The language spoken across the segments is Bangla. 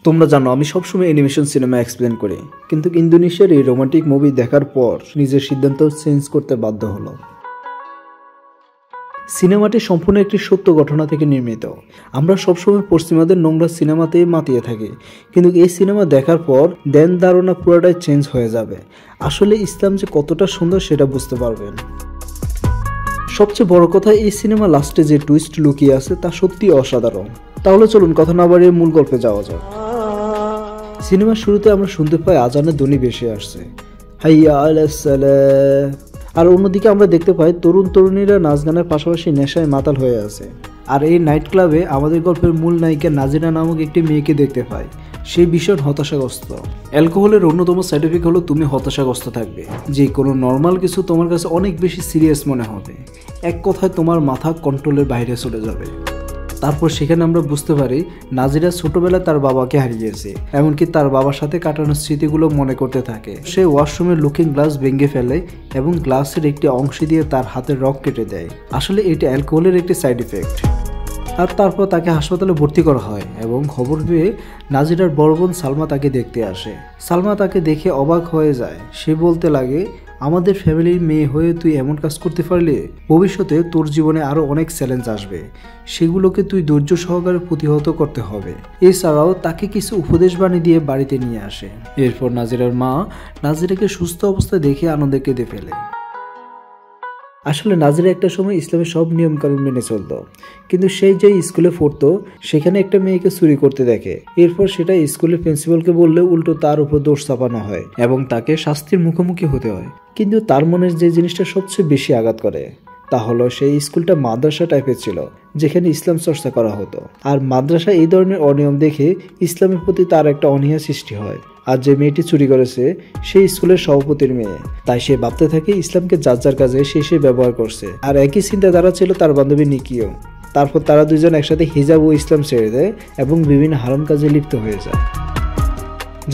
তোমরা জানো আমি সবসময় অ্যানিমেশন সিনেমা এক্সপ্লেন করি, কিন্তু ইন্দোনেশিয়ার এই রোমান্টিক মুভি দেখার পর নিজের সিদ্ধান্ত চেঞ্জ করতে বাধ্য হলো। সিনেমাটি সম্পূর্ণ একটি সত্য ঘটনা থেকে নির্মিত। আমরা সবসময় পশ্চিমাদের নোংরা সিনেমাতেই মাতিয়ে থাকি, কিন্তু এই সিনেমা দেখার পর ধ্যান ধারণা পুরোটাই চেঞ্জ হয়ে যাবে। আসলে ইসলাম যে কতটা সুন্দর সেটা বুঝতে পারবেন। সবচেয়ে বড় কথা, এই সিনেমা লাস্টে যে টুইস্ট লুকিয়ে আছে তা সত্যি অসাধারণ। তাহলে চলুন কথা না বাড়িয়ে মূল গল্পে যাওয়া যাক। সিনেমার শুরুতে আমরা শুনতে পাই আজানের ধ্বনি ভেসে আসছে, হাইয়া আলাস সালাহ। আর অন্যদিকে আমরা দেখতে পাই তরুণ তরুণীরা নাচ গানের পাশাপাশি নেশায় মাতাল হয়ে আছে। আর এই নাইট ক্লাবে আমাদের গল্পের মূল নায়িকা নাজিরা নামক একটি মেয়েকে দেখতে পাই। সেই ভীষণ হতাশাগ্রস্ত। অ্যালকোহলের অন্যতম সাইড এফেক্ট হলো তুমি হতাশাগ্রস্ত থাকবে, যে কোনো নর্মাল কিছু তোমার কাছে অনেক বেশি সিরিয়াস মনে হবে। এক কথায় তোমার মাথা কন্ট্রোলের বাইরে চলে যাবে। তারপর সেখানে আমরা বুঝতে পারি নাজিরা ছোটবেলায় তার বাবাকে হারিয়েছে, এমনকি তার বাবার সাথে কাটানোর স্মৃতিগুলো মনে করতে থাকে। সে ওয়াশরুমের লুকিং গ্লাস ভেঙে ফেলে এবং গ্লাসের একটি অংশ দিয়ে তার হাতের রক কেটে দেয়। আসলে এটি অ্যালকোহলের একটি সাইড ইফেক্ট। আর তারপর তাকে হাসপাতালে ভর্তি করা হয় এবং খবর পেয়ে নাজিরার বড় বোন সালমা তাকে দেখতে আসে। সালমা তাকে দেখে অবাক হয়ে যায়। সে বলতে লাগে, আমাদের ফ্যামিলির মেয়ে হয়ে তুই এমন কাজ করতে পারলে? ভবিষ্যতে তোর জীবনে আরও অনেক চ্যালেঞ্জ আসবে, সেগুলোকে তুই ধৈর্য সহকারে প্রতিহত করতে হবে। এছাড়াও তাকে কিছু উপদেশ বাণী দিয়ে বাড়িতে নিয়ে আসে। এরপর নাজিরার মা নাজিরাকে সুস্থ অবস্থায় দেখে আনন্দে কেঁদে ফেলে। আসলে নাজিরা একটা সময় ইসলামের সব নিয়মকানুন মেনে চলত, কিন্তু সেই যে স্কুলে পড়তো সেখানে একটা মেয়েকে চুরি করতে দেখে। এরপর সেটা স্কুলের প্রিন্সিপালকে বললে উল্টো তার উপর দোষ চাপানো হয় এবং তাকে শাস্তির মুখোমুখি হতে হয়। কিন্তু তার মনের যে জিনিসটা সবচেয়ে বেশি আঘাত করে তা হলো সেই স্কুলটা মাদ্রাসা টাইপের ছিল, যেখানে ইসলাম চর্চা করা হতো। আর মাদ্রাসা এই ধরনের অনিয়ম দেখে ইসলামের প্রতি তার একটা অনীহা সৃষ্টি হয়। আর যে মেয়েটি চুরি করেছে সেই স্কুলের সভাপতির মেয়ে, তাই সে ভাবতে থাকে ইসলামকে যার যার কাজে সে ব্যবহার করছে। আর একই চিন্তাধারা ছিল তার বান্ধবী নিকিও। তারপর তারা দুজন একসাথে হিজাব ও ইসলাম ছেড়ে দেয় এবং বিভিন্ন হারাম কাজে লিপ্ত হয়ে যায়।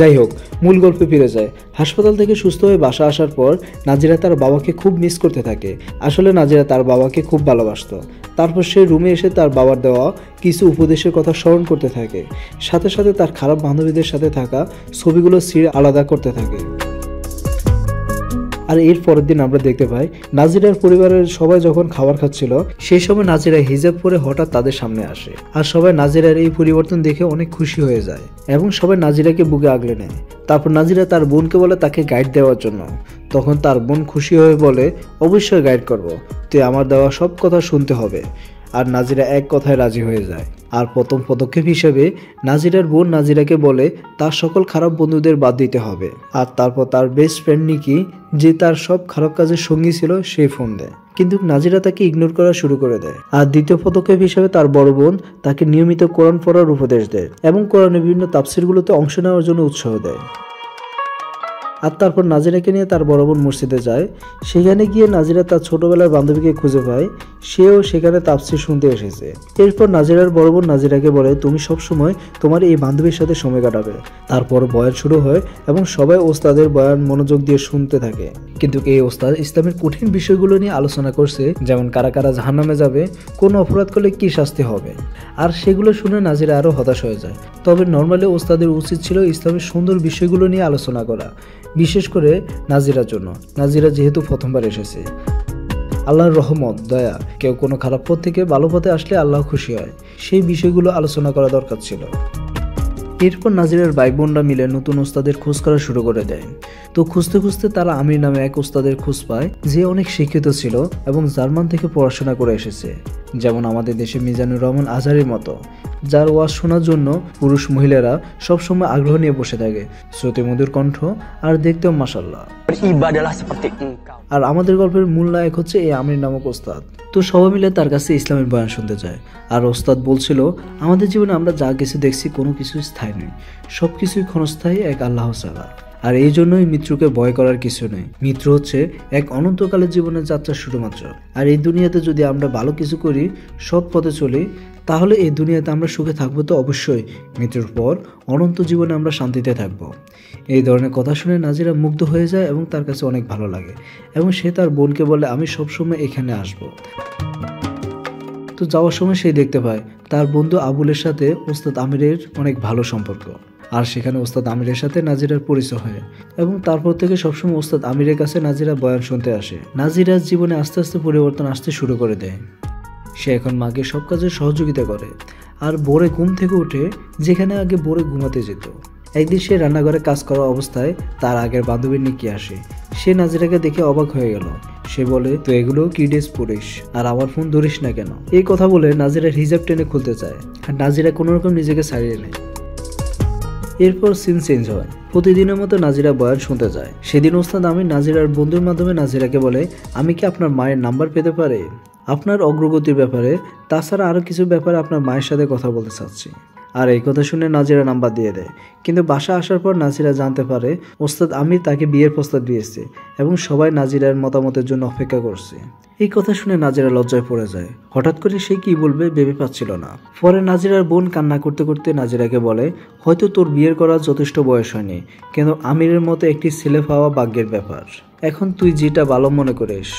যাই হোক, মূল গল্পে ফিরে যায়। হাসপাতাল থেকে সুস্থ হয়ে বাসা আসার পর নাজিরা তার বাবাকে খুব মিস করতে থাকে। আসলে নাজিরা তার বাবাকে খুব ভালোবাসত। তারপর সে রুমে এসে তার বাবার দেওয়া কিছু উপদেশের কথা স্মরণ করতে থাকে। সাথে সাথে তার খারাপ বান্ধবীদের সাথে থাকা ছবিগুলো ছিঁড়ে আলাদা করতে থাকে। আর এর পরের দিন আমরা দেখতে পাই নাজিরার পরিবারের সবাই যখন খাবার খাচ্ছিল সেই সময় নাজিরা হিজাব পরে হঠাৎ তাদের সামনে আসে। আর সবাই নাজিরার এই পরিবর্তন দেখে অনেক খুশি হয়ে যায় এবং সবাই নাজিরাকে বুকে আগলে নেয়। তারপর নাজিরা তার বোনকে বলে তাকে গাইড দেওয়ার জন্য। তখন তার বোন খুশি হয়ে বলে, অবশ্যই গাইড করব, তুই আমার দেওয়া সব কথা শুনতে হবে। আর নাজিরা এক কথায় রাজি হয়ে যায়। আর প্রথম পদক্ষেপ হিসেবে নাজিরার বোন নাজিরাকে বলে তার সকল খারাপ বন্ধুদের বাদ দিতে হবে। আর তারপর তার বেস্ট ফ্রেন্ড নিকি, যে তার সব খারাপ কাজের সঙ্গী ছিল, সে ফোন দেয়। কিন্তু নাজিরা তাকে ইগনোর করা শুরু করে দেয়। আর দ্বিতীয় পদক্ষেপ হিসেবে তার বড় বোন তাকে নিয়মিত কোরআন পড়ার উপদেশ দেয় এবং কোরআনের বিভিন্ন তাফসিরগুলোতে অংশ নেওয়ার জন্য উৎসাহ দেয়। আর তারপর নাজিরাকে নিয়ে তার বড় বোন মসজিদে যায়। সেখানে গিয়ে নাজিরা তার ছোটবেলার বান্ধবীকে খুঁজে পায়। সেও সেখানে তাফসির শুনতে এসেছে। এরপর নাজিরার বড় বোন নাজিরাকে বলে, তুমি সবসময় তোমার এই বান্ধবীর সাথে সময় কাটাবে। তারপর বয়ান শুরু হয় এবং সবাই ওস্তাদের বয়ান মনোযোগ দিয়ে শুনতে থাকে। কিন্তু এই ওস্তাদ ইসলামের কঠিন বিষয়গুলো নিয়ে আলোচনা করছে, যেমন কারা কারা জাহান্নামে যাবে, কোন অপরাধ করলে কি শাস্তি হবে। আর সেগুলো শুনে নাজিরা আরো হতাশ হয়ে যায়। তবে নর্মালি ওস্তাদের উচিত ছিল ইসলামের সুন্দর বিষয়গুলো নিয়ে আলোচনা করা, বিশেষ করে নাজিরার জন্য। নাজিরা যেহেতু প্রথমবার এসেছে। আল্লাহর রহমত, দয়া, কেউ কোনো খারাপ পথ থেকে ভালো পথে আসলে আল্লাহ খুশি হয়, সেই বিষয়গুলো আলোচনা করা দরকার ছিল। এরপর নাজিরার ভাই বোনরা মিলে নতুন ওস্তাদের খোঁজ করা শুরু করে দেয়। তো খুঁজতে খুঁজতে তারা আমির নামে এক ওস্তাদের খোঁজ পায়, যে অনেক শিক্ষিত ছিল এবং জার্মান থেকে পড়াশোনা করে এসেছে, যেমন আমাদের দেশে মিজানুর রহমান আজহারের মতো, যার ওয়াজ শোনার জন্য পুরুষ মহিলারা সবসময় আগ্রহ নিয়ে বসে থাকে। শ্রুতি মধুর কণ্ঠ আর দেখতেও মাশাআল্লাহ। আর আমাদের গল্পের মূল নায়ক হচ্ছে এই আমির নামক ওস্তাদ। তো সবাই মিলে তার কাছে ইসলামের বয়ান শুনতে যায়। আর ওস্তাদ বলছিল, আমাদের জীবনে আমরা যা কিছু দেখছি কোনো কিছুই স্থায়ী নয়, সবকিছুই ক্ষণস্থায়ী এক আল্লাহ ছাড়া। আর এই জন্যই মৃত্যুকে ভয় করার কিছু নেই। মৃত্যু হচ্ছে এক অনন্তকালের জীবনের যাত্রা শুধুমাত্র। আর এই দুনিয়াতে যদি আমরা ভালো কিছু করি, সৎ পথে চলি, তাহলে এই দুনিয়াতে আমরা সুখে থাকবো তো অবশ্যই, মৃত্যুর পর অনন্ত জীবনে আমরা শান্তিতে থাকবো। এই ধরনের কথা শুনে নাজিরা মুগ্ধ হয়ে যায় এবং তার কাছে অনেক ভালো লাগে এবং সে তার বোনকে বলে, আমি সবসময় এখানে আসবো। তো যাওয়ার সময় সে দেখতে পায় তার বন্ধু আবুলের সাথে ওস্তাদ আমিরের অনেক ভালো সম্পর্ক, আর সেখানে ওস্তাদ আমিরের সাথে নাজিরার পরিচয় হয় এবং তারপর থেকে সবসময় ওস্তাদ আমিরের কাছে নাজিরা বয়ান শুনতে আসে। নাজিরার জীবনে আস্তে আস্তে পরিবর্তন আসতে শুরু করে দেয়। সে এখন মাকে সব কাজে সহযোগিতা করে আর ভোরে ঘুম থেকে উঠে, যেখানে আগে ভোরে ঘুমাতে যেত। একদিন সে রান্নাঘরে কাজ করা অবস্থায় তার আগের বান্ধবীর নিকি আসে। সে নাজিরাকে দেখে অবাক হয়ে গেল। সে বলে, তুই এগুলো কি ড্রেস পরিস আর আমার ফোন ধরিস না কেন? এই কথা বলে নাজিরার হিজাব টেনে খুলতে চায় আর নাজিরা কোনোরকম নিজেকে ছাড়িয়ে নেয়। এরপর সিন চেঞ্জ হয়। প্রতিদিনের মতো নাজিরা বয়ান শুনতে যায়। সেদিন ওস্তাদ আমির নাজিরার বন্ধুর মাধ্যমে নাজিরাকে বলে, আমি কি আপনার মায়ের নাম্বার পেতে পারি? আপনার অগ্রগতির ব্যাপারে, তাছাড়া আরও কিছু ব্যাপারে আপনার মায়ের সাথে কথা বলতে চাচ্ছি। আর এই কথা শুনে নাজিরা নাম্বার দিয়ে দেয়। কিন্তু বাসা আসার পর নাজিরা জানতে পারে ওস্তাদ আমির তাকে বিয়ের প্রস্তাব দিয়েছে এবং সবাই নাজিরার মতামতের জন্য অপেক্ষা করছে। এই কথা শুনে নাজিরা লজ্জায় পড়ে যায়। হঠাৎ করে সে কি বলবে ভেবে পাচ্ছিল না। পরে নাজিরার বোন কান্না করতে করতে নাজিরাকে বলে, হয়তো তোর বিয়ের করার যথেষ্ট বয়স হয়নি, কিন্তু আমিরের মতো একটি ছেলে পাওয়া ভাগ্যের ব্যাপার। এখন তুই যেটা ভালো মনে করিস,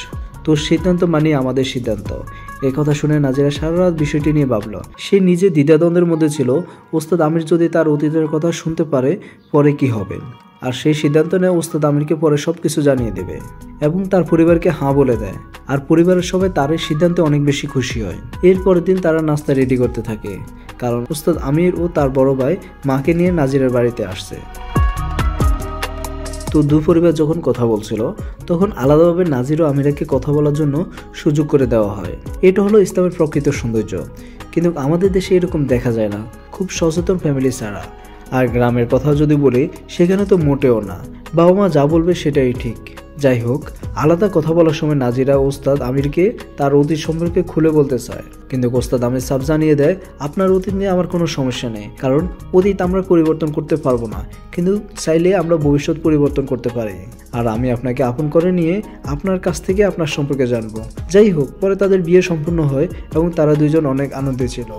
তোর সিদ্ধান্ত মানে আমাদের সিদ্ধান্ত। এই কথা শুনে নাজিরা সারা রাত বিষয়টি নিয়ে ভাবল। সে নিজে দ্বিধাদ্বন্দ্বের মধ্যে ছিল, ওস্তাদ আমির যদি তার অতীতের কথা শুনতে পারে পরে কি হবে। আর সেই সিদ্ধান্ত নেয় ওস্তাদ আমিরকে পরে সবকিছু জানিয়ে দেবে এবং তার পরিবারকে হাঁ বলে দেয়। আর পরিবারের সবাই তার এই সিদ্ধান্তে অনেক বেশি খুশি হয়। এরপরের দিন তারা নাস্তা রেডি করতে থাকে, কারণ ওস্তাদ আমির ও তার বড় ভাই মাকে নিয়ে নাজিরার বাড়িতে আসছে। তো দুই পরিবার যখন কথা বলছিল তখন আলাদাভাবে নাজির ও আমিরাকে কথা বলার জন্য সুযোগ করে দেওয়া হয়। এটা হলো ইসলামের প্রকৃত সৌন্দর্য, কিন্তু আমাদের দেশে এরকম দেখা যায় না, খুব সচেতন ফ্যামিলি ছাড়া। আর গ্রামের কথা যদি বলি, সেখানে তো মোটেও না, বাবা মা যা বলবে সেটাই ঠিক। যাই হোক, আলাদা কথা বলার সময় নাজিরা ওস্তাদ আমিরকে তার অতীত সম্পর্কে খুলে বলতে চায়, কিন্তু ওস্তাদ আমির সাফ জানিয়ে দেয়, আপনার অতীত নিয়ে আমার কোনো সমস্যা নেই, কারণ অতীত আমরা পরিবর্তন করতে পারবো না, কিন্তু চাইলে আমরা ভবিষ্যৎ পরিবর্তন করতে পারি। আর আমি আপনাকে আপন করে নিয়ে আপনার কাছ থেকে আপনার সম্পর্কে জানবো। যাই হোক, পরে তাদের বিয়ে সম্পূর্ণ হয় এবং তারা দুইজন অনেক আনন্দে ছিল।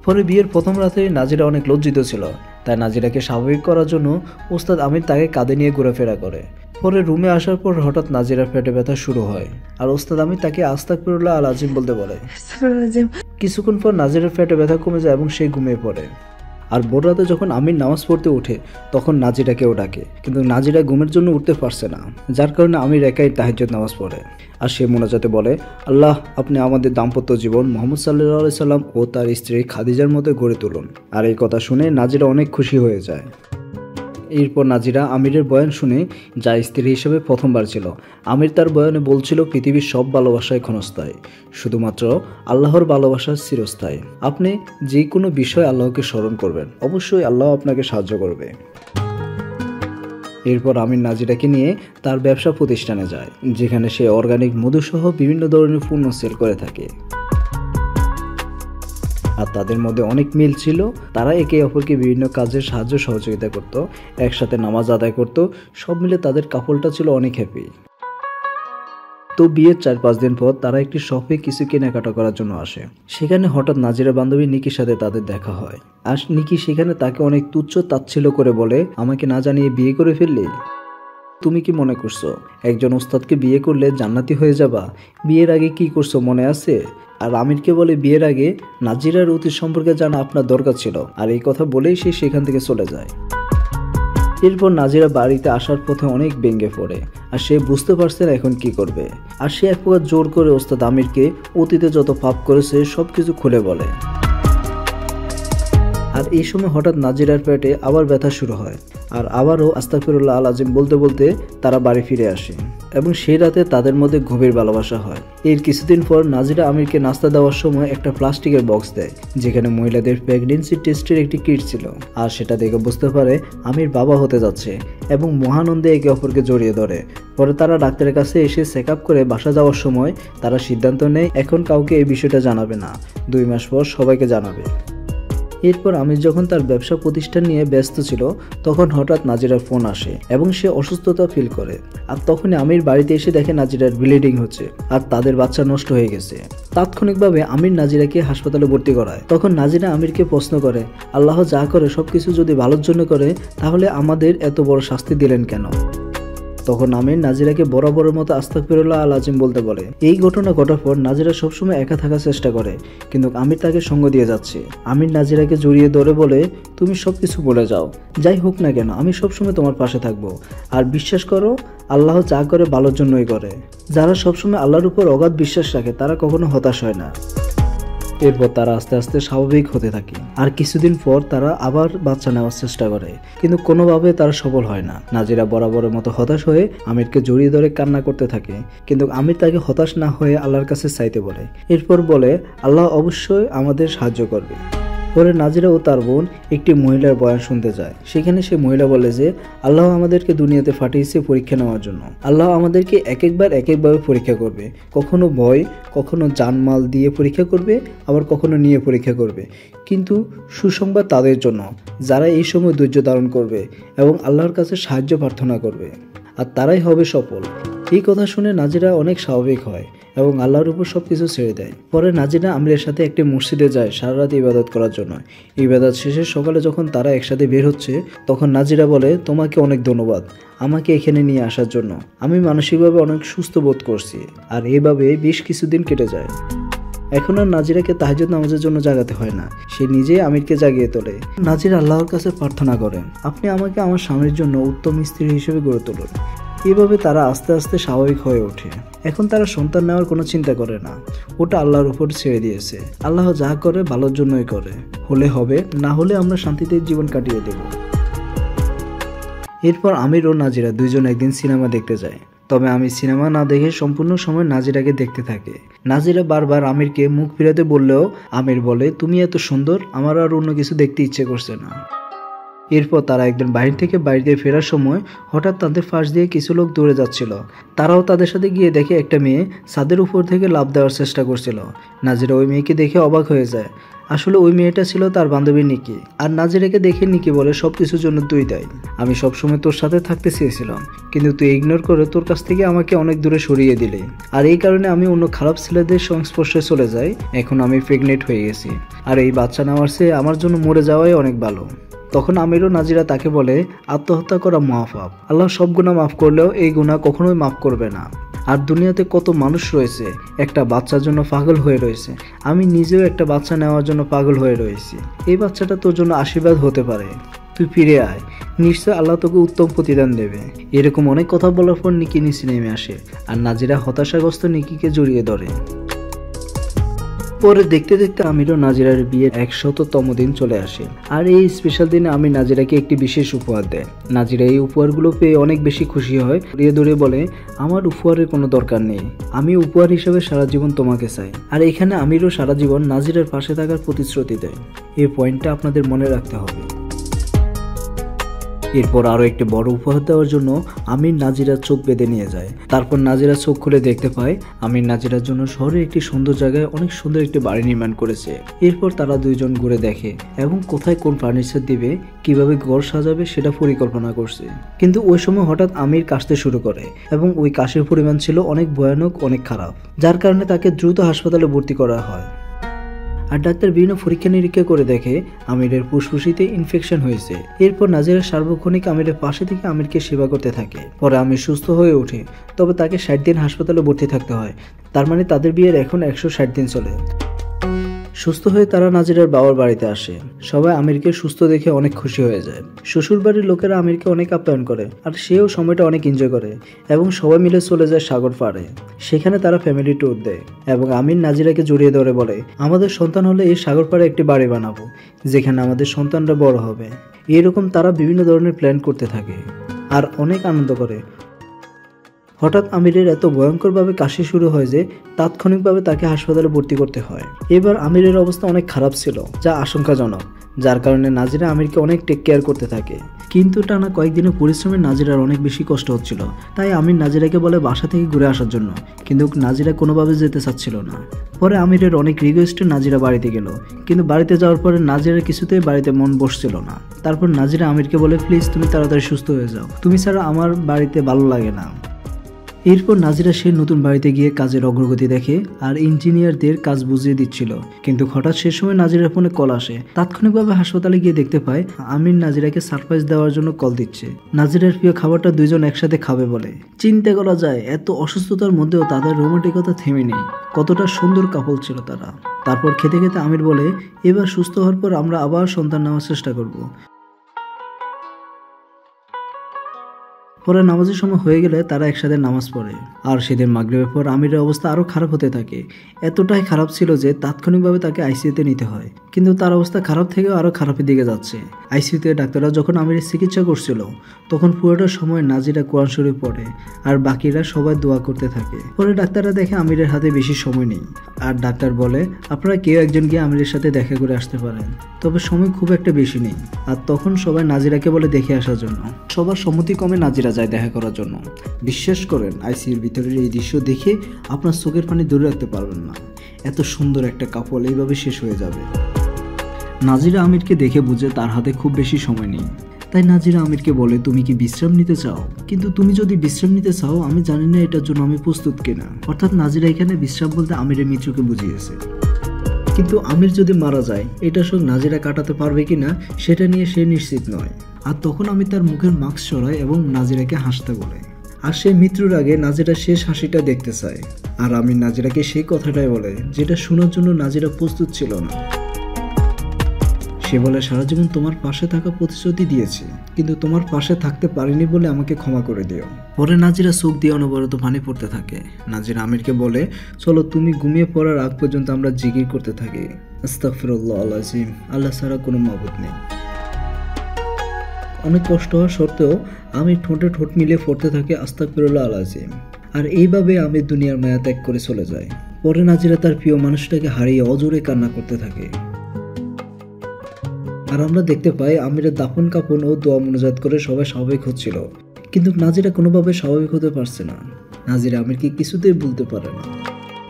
পরে বিয়ের প্রথম রাতে নাজিরা অনেক লজ্জিত ছিল, তাই নাজিরাকে স্বাভাবিক করার জন্য ওস্তাদ আমির তাকে কাঁধে নিয়ে ঘোরাফেরা করে। পরে রুমে আসার পর হঠাৎ নাজিরার পেটে ব্যথা শুরু হয় আর ওস্তাদ আমির তাকে আস্তাগফিরুল্লাহ আল আজিম বলতে বলে। কিছুক্ষণ পর নাজিরার পেটে ব্যথা কমে যায় এবং সে ঘুমিয়ে পড়ে। আর ভোর রাতে যখন আমির নামাজ পড়তে ওঠে তখন নাজিরাকেও ডাকে, কিন্তু নাজিরা ঘুমের জন্য উঠতে পারছে না, যার কারণে আমির একাই তাহাজ্জুদ নামাজ পড়ে। আর সে মোনাজাতে বলে, আল্লাহ, আপনি আমাদের দাম্পত্য জীবন মুহাম্মদ সাল্লাল্লাহু আলাইহি সাল্লাম ও তার স্ত্রী খাদিজার মতো গড়ে তুলুন। আর এই কথা শুনে নাজিরা অনেক খুশি হয়ে যায়। এরপর নাজিরা আমিরের বয়ান শুনে, যা স্ত্রী হিসেবে প্রথমবার ছিল। আমির তার বয়ানে বলছিল, পৃথিবীর সব ভালোবাসায় ক্ষণস্থায়ী, শুধুমাত্র আল্লাহর ভালোবাসা চিরস্থায়ী। আপনি যে কোনো বিষয় আল্লাহকে স্মরণ করবেন, অবশ্যই আল্লাহ আপনাকে সাহায্য করবে। এরপর আমির নাজিরাকে নিয়ে তার ব্যবসা প্রতিষ্ঠানে যায়, যেখানে সে অর্গানিক মধুসহ বিভিন্ন ধরনের পণ্য সেল করে থাকে। আর তাদের মধ্যে অনেক মিল ছিল, তারা একে অপরকে বিভিন্ন কাজের সাহায্য সহযোগিতা করত, একসাথে নামাজ আদায় করত, সব মিলে তাদের কাপলটা ছিল অনেক হ্যাপি। তো বিয়ের 4-5 দিন পর তারা একটি শপে কিছু কেনাকাটা করার জন্য আসে। সেখানে হঠাৎ নাজিরা বান্ধবী নিকির সাথে তাদের দেখা হয়। আর নিকি সেখানে তাকে অনেক তুচ্ছ তাচ্ছিল্য করে বলে, আমাকে না জানিয়ে বিয়ে করে ফেললি? তুমি কি মনে করছো একজন ওস্তাদকে বিয়ে করলে জান্নাতি হয়ে যাবা? বিয়ের আগে কি করছো মনে আছে? আর আমিরকে বলে, বিয়ের আগে নাজিরার অতীত সম্পর্কে জানা আপনার দরকার ছিল। আর এই কথা বলেই সে সেখান থেকে চলে যায়। এরপর নাজিরা বাড়িতে আসার পথে অনেক ভেঙে পড়ে আর সে বুঝতে পারছে না এখন কি করবে। আর সে এক প্রকার জোর করে ওস্তাদ আমিরকে অতীতে যত পাপ করেছে সবকিছু খুলে বলে। আর এই সময় হঠাৎ নাজিরার পেটে আবার ব্যথা শুরু হয় আর আবারও আস্তাগফিরুল্লাহ আল আজিম বলতে বলতে তারা বাড়ি ফিরে আসে এবং সেই রাতে তাদের মধ্যে গভীর ভালোবাসা হয়। এর কিছুদিন পর নাজিরা আমিরকে নাস্তা দেওয়ার সময় একটা প্লাস্টিকের বক্স দেয়, যেখানে মহিলাদের প্রেগনেন্সি টেস্টের একটি কিট ছিল। আর সেটা দেখে বুঝতে পারে আমির বাবা হতে যাচ্ছে এবং মহানন্দে একে অপরকে জড়িয়ে ধরে। পরে তারা ডাক্তারের কাছে এসে চেক আপ করে বাসা যাওয়ার সময় তারা সিদ্ধান্ত নেয় এখন কাউকে এই বিষয়টা জানাবে না, 2 মাস পর সবাইকে জানাবে। এরপর আমির যখন তার ব্যবসা প্রতিষ্ঠান নিয়ে ব্যস্ত ছিল তখন হঠাৎ নাজিরার ফোন আসে এবং সে অসুস্থতা ফিল করে। আর তখনই আমির বাড়িতে এসে দেখে নাজিরার ব্লিডিং হচ্ছে আর তাদের বাচ্চা নষ্ট হয়ে গেছে। তাৎক্ষণিকভাবে আমির নাজিরাকে হাসপাতালে ভর্তি করায়। তখন নাজিরা আমিরকে প্রশ্ন করে, আল্লাহ যা করে সবকিছু যদি ভালোর জন্য করে তাহলে আমাদের এত বড় শাস্তি দিলেন কেন? তখন আমির নাজিরাকে বরাবরের মতো আস্তাগফিরুল্লাহ আল আজিম বলতে বলে। এই ঘটনা ঘটার পর নাজিরা সবসময় একা থাকার চেষ্টা করে, কিন্তু আমির তাকে সঙ্গ দিয়ে যাচ্ছে। আমির নাজিরাকে জড়িয়ে ধরে বলে, তুমি সবকিছু বলে যাও, যাই হোক না কেন আমি সবসময় তোমার পাশে থাকবো। আর বিশ্বাস করো, আল্লাহ যা করে ভালোর জন্যই করে। যারা সবসময় আল্লাহর উপর অগাধ বিশ্বাস রাখে তারা কখনো হতাশ হয় না। এরপর তারা আস্তে আস্তে স্বাভাবিক হতে থাকে। আর কিছুদিন পর তারা আবার বাচ্চা নেওয়ার চেষ্টা করে, কিন্তু কোনোভাবে তারা সফল হয় না। নাজিরা বরাবরের মতো হতাশ হয়ে আমিরকে জড়িয়ে ধরে কান্না করতে থাকে, কিন্তু আমির তাকে হতাশ না হয়ে আল্লাহর কাছে চাইতে বলে। এরপর বলে, আল্লাহ অবশ্যই আমাদের সাহায্য করবে। পরে নাজিরা ও তার বোন একটি মহিলার বয়ান শুনতে যায়। সেখানে সে মহিলা বলে যে আল্লাহ আমাদেরকে দুনিয়াতে পাঠিয়েছে পরীক্ষা নেওয়ার জন্য। আল্লাহ আমাদেরকে এক একভাবে পরীক্ষা করবে, কখনো ভয়, কখনো জানমাল দিয়ে পরীক্ষা করবে, আবার কখনো নিয়ে পরীক্ষা করবে। কিন্তু সুসংবাদ তাদের জন্য যারা এই সময় ধৈর্য ধারণ করবে এবং আল্লাহর কাছে সাহায্য প্রার্থনা করবে, আর তারাই হবে সফল। এই কথা শুনে নাজিরা অনেক স্বাভাবিক হয় এবং আল্লাহর উপর সবকিছু ছেড়ে দেয়। পরে নাজিরা আমিরের সাথে একটি মসজিদে যায় সারা রাত ইবাদত করার জন্য। ইবাদত শেষে সকালে যখন তারা একসাথে বের হচ্ছে, তখন নাজিরা বলে, তোমাকে অনেক ধন্যবাদ আমাকে এখানে নিয়ে আসার জন্য। আমি মানসিকভাবে অনেক সুস্থ বোধ করছি। আর এইভাবে বেশ কিছুদিন কেটে যায়। এখন আর নাজিরাকে তাহাজ্জুদ নামাজের জন্য জাগাতে হয় না, সে নিজেই আমিরকে জাগিয়ে তোলে। নাজিরা আল্লাহর কাছে প্রার্থনা করেন, আপনি আমাকে আমার স্বামীর জন্য উত্তম স্ত্রী হিসেবে গড়ে তুলুন। এভাবে তারা আস্তে আস্তে স্বাভাবিক হয়ে ওঠে। এখন তারা সন্তান নেওয়ার কোনো চিন্তা করে না, ওটা আল্লাহর উপর ছেড়ে দিয়েছে। আল্লাহ যা করে ভালোর জন্যই করে, হলে হবে, না হলে আমরা শান্তিতে জীবন কাটিয়ে দেব। এরপর আমির ও নাজিরা দুইজন একদিন সিনেমা দেখতে যায়। তবে আমির সিনেমা না দেখে সম্পূর্ণ সময় নাজিরাকে দেখতে থাকে। নাজিরা বারবার আমিরকে মুখ ফিরাতে বললেও আমির বলে, তুমি এত সুন্দর, আমার আর অন্য কিছু দেখতে ইচ্ছে করছে না। এরপর তারা একদিন বাইরে থেকে বাড়িতে ফেরার সময় হঠাৎ তাদের পাশ দিয়ে কিছু লোক দৌড়ে যাচ্ছিল। তারাও তাদের সাথে গিয়ে দেখে একটা মেয়ে ছাদের উপর থেকে লাফ দেওয়ার চেষ্টা করছিল। নাজিরা ওই মেয়েকে দেখে অবাক হয়ে যায়। আসলে ওই মেয়েটা ছিল তার বান্ধবী নিকি। আর নাজিরাকে দেখে নিকি বলে, সবকিছুর জন্য তুই দায়ী। আমি সবসময় তোর সাথে থাকতে চেয়েছিলাম, কিন্তু তুই ইগনোর করে তোর কাছ থেকে আমাকে অনেক দূরে সরিয়ে দিলে। আর এই কারণে আমি অন্য খারাপ ছেলেদের সংস্পর্শে চলে যাই। এখন আমি প্রেগনেন্ট হয়ে গেছি, আর এই বাচ্চা নেওয়ার চেয়ে আমার জন্য মরে যাওয়াই অনেক ভালো। তখন আমির ও নাজিরা তাকে বলে, আত্মহত্যা করা মহাপাপ। আল্লাহ সব গুনাহ মাফ করলেও এই গুনাহ কখনোই মাফ করবে না। আর দুনিয়াতে কত মানুষ রয়েছে একটা বাচ্চার জন্য পাগল হয়ে রয়েছে। আমি নিজেও একটা বাচ্চা নেওয়ার জন্য পাগল হয়ে রয়েছি। এই বাচ্চাটা তোর জন্য আশীর্বাদ হতে পারে, তুই ফিরে আয়, নিশ্চয় আল্লাহ তোকে উত্তম প্রতিদান দেবে। এরকম অনেক কথা বলার পর নিকি নিচে নেমে আসে, আর নাজিরা হতাশাগ্রস্ত নিকিকে জড়িয়ে ধরে। পরে দেখতে দেখতে আমির ও নাজিরার বিয়ের 100তম দিন চলে আসে। আর এই স্পেশাল দিনে আমির নাজিরাকে একটি বিশেষ উপহার দেয়। নাজিরা এই উপহারগুলো পেয়ে অনেক বেশি খুশি হয়, ধীরে ধীরে বলে, আমার উপহারের কোনো দরকার নেই, আমি উপহার হিসেবে সারা জীবন তোমাকে চাই। আর এখানে আমিরও সারা জীবন নাজিরার পাশে থাকার প্রতিশ্রুতি দেয়। এই পয়েন্টটা আপনাদের মনে রাখতে হবে। এরপর আরো একটি বড় উপহার দেওয়ার জন্য আমির নাজিরার চোখ বেঁধে নিয়ে যায়। তারপর নাজিরা চোখ খুলে দেখতে পায় আমির নাজিরার জন্য শহরে একটি সুন্দর জায়গায় অনেক সুন্দর একটি বাড়ি নির্মাণ করেছে। এরপর তারা দুইজন ঘুরে দেখে এবং কোথায় কোন ফার্নিচার দিবে, কিভাবে ঘর সাজাবে সেটা পরিকল্পনা করছে। কিন্তু ওই সময় হঠাৎ আমির কাশতে শুরু করে এবং ওই কাশির পরিমাণ ছিল অনেক ভয়ানক, অনেক খারাপ, যার কারণে তাকে দ্রুত হাসপাতালে ভর্তি করা হয়। আর ডাক্তার বিভিন্ন পরীক্ষা নিরীক্ষা করে দেখে আমিরের ফুসফুসিতে ইনফেকশন হয়েছে। এরপর নাজিরা সার্বক্ষণিক আমিরের পাশে থেকে আমিরকে সেবা করতে থাকে। পরে আমির সুস্থ হয়ে ওঠে, তবে তাকে 60 দিন হাসপাতালে ভর্তি থাকতে হয়। তার মানে তাদের বিয়ের এখন 160 দিন চলে। সুস্থ হয়ে তারা নাজিরার বাবার বাড়িতে আসে। সবাই আমিরকে সুস্থ দেখে অনেক খুশি হয়ে যায়। শ্বশুর বাড়ির লোকেরা আমিরকে অনেক আপ্যায়ন করে, আর সেও সময়টা অনেক এনজয় করে এবং সবাই মিলে চলে যায় সাগর পাড়ে। সেখানে তারা ফ্যামিলি ট্যুর দেয় এবং আমির নাজিরাকে জড়িয়ে ধরে বলে, আমাদের সন্তান হলে এই সাগর পাড়ে একটি বাড়ি বানাবো, যেখানে আমাদের সন্তানরা বড় হবে। এরকম তারা বিভিন্ন ধরনের প্ল্যান করতে থাকে আর অনেক আনন্দ করে। হঠাৎ আমিরের এত ভয়ঙ্করভাবে কাশি শুরু হয় যে তাৎক্ষণিকভাবে তাকে হাসপাতালে ভর্তি করতে হয়। এবার আমিরের অবস্থা অনেক খারাপ ছিল, যা আশঙ্কাজনক, যার কারণে নাজিরা আমিরকে অনেক টেক কেয়ার করতে থাকে। কিন্তু টানা কয়েকদিনের পরিশ্রমে নাজিরার অনেক বেশি কষ্ট হচ্ছিল। তাই আমির নাজিরাকে বলে বাসা থেকে ঘুরে আসার জন্য, কিন্তু নাজিরা কোনোভাবে যেতে চাচ্ছিল না। পরে আমিরের অনেক রিকোয়েস্টে নাজিরা বাড়িতে গেল, কিন্তু বাড়িতে যাওয়ার পরে নাজিরার কিছুতেই বাড়িতে মন বসছিল না। তারপর নাজিরা আমিরকে বলে, প্লিজ তুমি তাড়াতাড়ি সুস্থ হয়ে যাও, তুমি ছাড়া আমার বাড়িতে ভালো লাগে না। এরপর নাজিরা সে নতুন বাড়িতে গিয়ে কাজের অগ্রগতি দেখে আর ইঞ্জিনিয়ারদের কাজ বুঝিয়ে দিচ্ছিল। কিন্তু হঠাৎ সে সময় নাজিরার ফোনে কল আসে। তাৎক্ষণিকভাবে হাসপাতালে গিয়ে দেখতে পায় আমির নাজিরাকে সারপ্রাইজ দেওয়ার জন্য কল দিচ্ছে। নাজিরার প্রিয় খাবারটা দুইজন একসাথে খাবে বলে। চিন্তা করা যায় এত অসুস্থতার মধ্যেও তাদের রোমান্টিকতা থেমে নেই। কতটা সুন্দর কাপল ছিল তারা। তারপর খেতে খেতে আমির বলে, এবার সুস্থ হওয়ার পর আমরা আবার সন্তান নেওয়ার চেষ্টা করব। পরে নামাজের সময় হয়ে গেলে তারা একসাথে নামাজ পড়ে। আর সেদিন মাগরিবের পর আমিরের অবস্থা আরো খারাপ হতে থাকে। এতটাই খারাপ ছিল যে তাৎক্ষণিকভাবে তাকে আইসিইউতে নিতে হয়। কিন্তু তার অবস্থা খারাপ থেকেও আরো খারাপের দিকে যাচ্ছে। আইসিইউতে ডাক্তাররা যখন আমিরের চিকিৎসা করছিল তখন পুরোটা সময় নাজিরা কোরআন শরীফ পড়ে আর বাকিরা সবাই দোয়া করতে থাকে। পরে ডাক্তাররা দেখে আমিরের হাতে বেশি সময় নেই। আর ডাক্তার বলে, আপনারা কেউ একজন গিয়ে আমিরের সাথে দেখা করে আসতে পারেন, তবে সময় খুব একটা বেশি নেই। আর তখন সবাই নাজিরাকে বলে দেখে আসার জন্য। সবার সম্মতি কমে নাজিরা যায় দেখা করার জন্য। বিশ্বাস করেন আইসিইউর ভিতরের এই দৃশ্য দেখে আপনার চোখের পানি ধরে রাখতে পারবেন না। এত সুন্দর একটা কাপল এইভাবে শেষ হয়ে যাবে। নাজিরা আমিরকে দেখে বুঝে তার হাতে খুব বেশি সময় নেই। তাই নাজিরা আমিরকে বলে, তুমি কি বিশ্রাম নিতে চাও? কিন্তু তুমি যদি বিশ্রাম নিতে চাও আমি জানি না এটার জন্য আমি প্রস্তুত কিনা। অর্থাৎ নাজিরা এখানে বিশ্রাম বলতে আমিরের মৃত্যুকে বুঝিয়েছে। কিন্তু আমির যদি মারা যায় এটার সঙ্গে নাজিরা কাটাতে পারবে কিনা সেটা নিয়ে সে নিশ্চিত নয়। আর তখন আমি তার মুখের মাস্ক সরাই এবং নাজিরাকে হাসতে বলে। আর সে মৃত্যুর আগে নাজিরা শেষ হাসিটা দেখতে চায়। আর আমি নাজিরাকে সেই কথাটাই বলে যেটা শোনার জন্য নাজিরা প্রস্তুত ছিল না। সে বলে, সারা জীবন তোমার পাশে থাকা প্রতিশ্রুতি দিয়েছি, কিন্তু তোমার পাশে থাকতে পারিনি বলে আমাকে ক্ষমা করে দিও। পরে নাজিরা চোখ দিয়ে অনবরত পানি পড়তে থাকে। নাজিরা আমিরকে বলে, চলো তুমি ঘুমিয়ে পড়ার আগ পর্যন্ত আমরা জিকির করতে থাকি, আস্তাগফিরুল্লাহ আল আযীম, আল্লাহ ছাড়া কোনো মাবুদ নেই। অনেক কষ্ট হওয়া সত্ত্বেও আমির ঠোঁটে ঠোঁট মিলিয়ে পড়তে থাকে আস্তাগফিরুল্লাহ আল আযীম। আর এইভাবে আমির দুনিয়ার মায়া ত্যাগ করে চলে যায়। পরে নাজিরা তার প্রিয় মানুষটাকে হারিয়ে অজোরে কান্না করতে থাকে। আর আমরা দেখতে পাই আমিরের দাফন কাফন ও দোয়া মনোজাত করে সবাই স্বাভাবিক হচ্ছিল। কিন্তু নাজিরা কোনোভাবে স্বাভাবিক হতে পারছে না। নাজিরা আমিরকে কিছুতেই ভুলতে পারে না।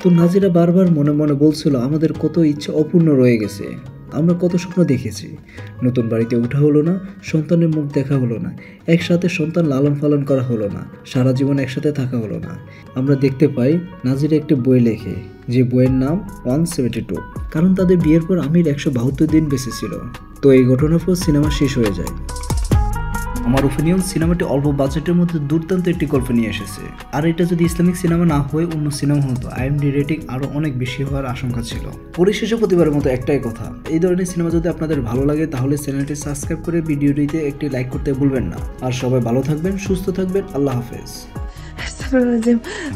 তো নাজিরা বারবার মনে মনে বলছিল, আমাদের কত ইচ্ছে অপূর্ণ রয়ে গেছে, আমরা কত স্বপ্ন দেখেছি। নতুন বাড়িতে ওঠা হলো না, সন্তানের মুখ দেখা হলো না, একসাথে সন্তান লালন পালন করা হলো না, সারা জীবন একসাথে থাকা হলো না। আমরা দেখতে পাই নাজিরা একটি বই লেখে, যে বইয়ের নাম 172, কারণ তাদের বিয়ের পর আমির 172 দিন বেঁচে ছিল। তো এই ঘটনার পর সিনেমা শেষ হয়ে যায়। আমার ওপিনিয়ন, সিনেমাটি অল্প বাজেটের মধ্যে দুর্দান্ত একটি গল্প নিয়ে এসেছে। আর এটা যদি ইসলামিক সিনেমা না হয়ে অন্য সিনেমা হতো, IMDb রেটিং আরও অনেক বেশি হওয়ার আশঙ্কা ছিল। পরিশেষে প্রতিবারের মতো একটাই কথা, এই ধরনের সিনেমা যদি আপনাদের ভালো লাগে তাহলে চ্যানেলটি সাবস্ক্রাইব করে ভিডিওটিতে একটি লাইক করতে ভুলবেন না। আর সবাই ভালো থাকবেন, সুস্থ থাকবেন। আল্লাহ হাফেজ।